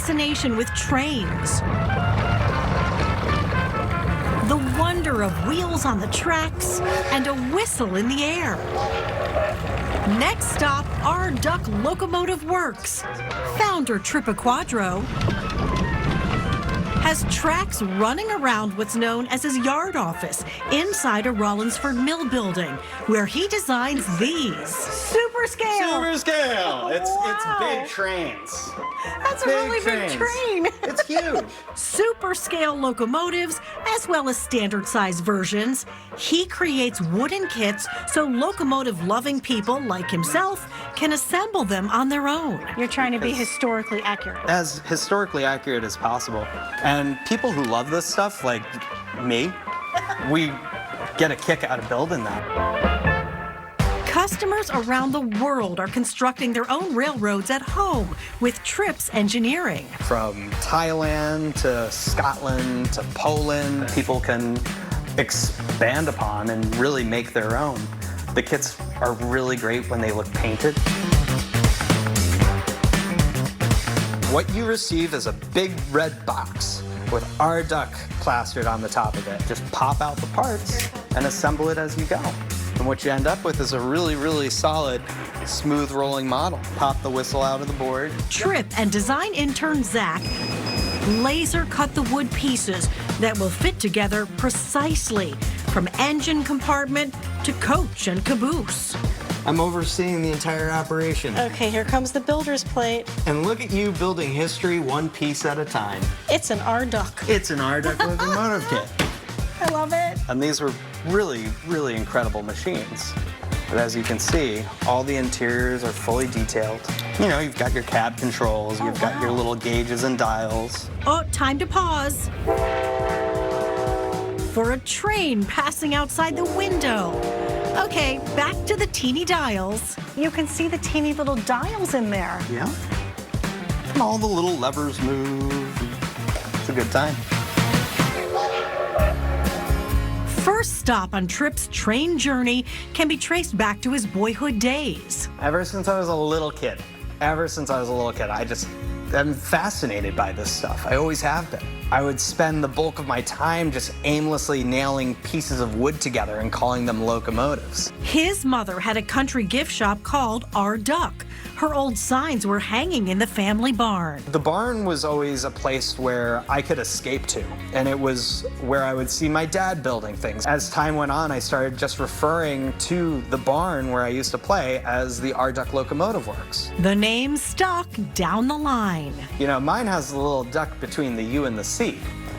fascination with trains, the wonder of wheels on the tracks, and a whistle in the air. Next stop, Our Duck Locomotive Works. Founder Trippa Quadro has tracks running around what's known as his yard office inside a Rollinsford mill building, where he designs these. Super scale. Super scale. It's Wow. big trains. That's a really big train. It's huge. Super scale locomotives, as well as standard size versions. He creates wooden kits so locomotive loving people like himself can assemble them on their own. You're trying to be historically accurate. As historically accurate as possible. And people who love this stuff, like me, we get a kick out of building that. Customers around the world are constructing their own railroads at home with Tripp's Engineering. From Thailand to Scotland to Poland, people can expand upon and really make their own. The kits are really great when they look painted. What you receive is a big red box with Our Duck plastered on the top of it. Just pop out the parts and assemble it as you go. And what you end up with is a really, really solid, smooth rolling model. Pop the whistle out of the board. Tripp and design intern Zach laser cut the wood pieces that will fit together precisely, from engine compartment to coach and caboose. I'm overseeing the entire operation. Okay, here comes the builder's plate. And look at you building history one piece at a time. It's an Our Duck. It's an Our Duck locomotive kit. I love it. And these were really, really incredible machines. But as you can see, all the interiors are fully detailed. You know, you've got your cab controls, you've got your little gauges and dials. Oh, time to pause for a train passing outside the window. Okay, back to the teeny dials. You can see the teeny little dials in there. Yeah. And all the little levers move. It's a good time. First stop on Tripp's train journey can be traced back to his boyhood days. Ever since I was a little kid, I just am fascinated by this stuff. I always have been. I would spend the bulk of my time just aimlessly nailing pieces of wood together and calling them locomotives. His mother had a country gift shop called Our Duck. Her old signs were hanging in the family barn. The barn was always a place where I could escape to, and it was where I would see my dad building things. As time went on, I started just referring to the barn where I used to play as the Our Duck Locomotive Works. The name stuck down the line. You know, mine has the little duck between the U and the C,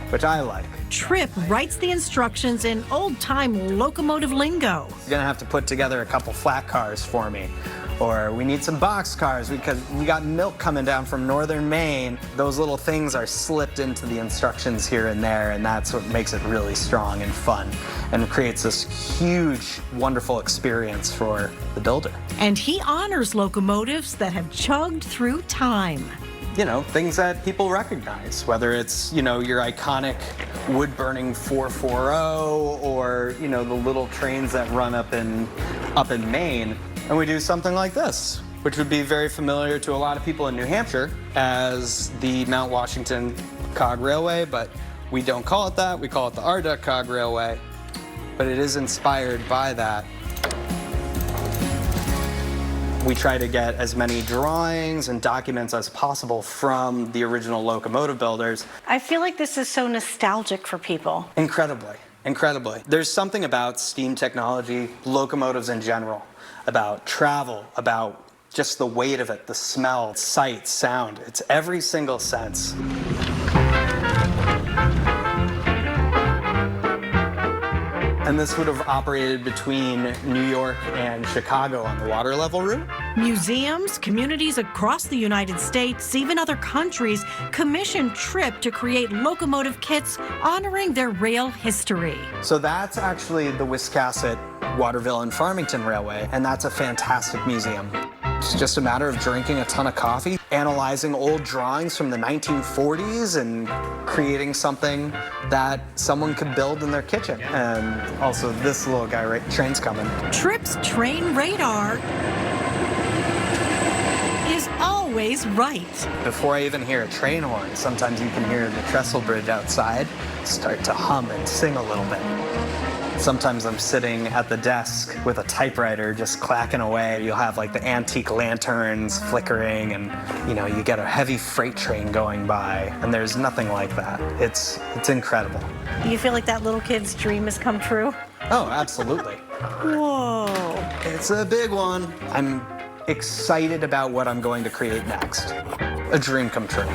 which I like. Tripp writes the instructions in old-time locomotive lingo. You're gonna have to put together a couple flat cars for me. Or we need some box cars because we got milk coming down from northern Maine. Those little things are slipped into the instructions here and there, and that's what makes it really strong and fun and creates this huge, wonderful experience for the builder. And he honors locomotives that have chugged through time. You know, things that people recognize, whether it's, you know, your iconic wood-burning 440 or, you know, the little trains that run up in Maine. And we do something like this, which would be very familiar to a lot of people in New Hampshire as the Mount Washington Cog Railway, but we don't call it that. We call it the Our Duck Cog Railway, but it is inspired by that. We try to get as many drawings and documents as possible from the original locomotive builders. I feel like this is so nostalgic for people. Incredibly, incredibly. There's something about steam technology, locomotives in general, about travel, about just the weight of it, the smell, sight, sound. It's every single sense. And this would have operated between New York and Chicago on the water level route. Museums, communities across the United States, even other countries, commissioned Tripp to create locomotive kits honoring their rail history. So that's actually the Wiscasset, Waterville, and Farmington Railway, and that's a fantastic museum. It's just a matter of drinking a ton of coffee, analyzing old drawings from the 1940s, and creating something that someone could build in their kitchen. And also this little guy, right? Train's coming. Tripp's train radar is always right. Before I even hear a train horn, sometimes you can hear the trestle bridge outside start to hum and sing a little bit. Sometimes I'm sitting at the desk with a typewriter just clacking away. You'll have like the antique lanterns flickering and you get a heavy freight train going by, and there's nothing like that. It's incredible. You feel like that little kid's dream has come true? Oh, absolutely. Whoa. It's a big one. I'm excited about what I'm going to create next. A dream come true.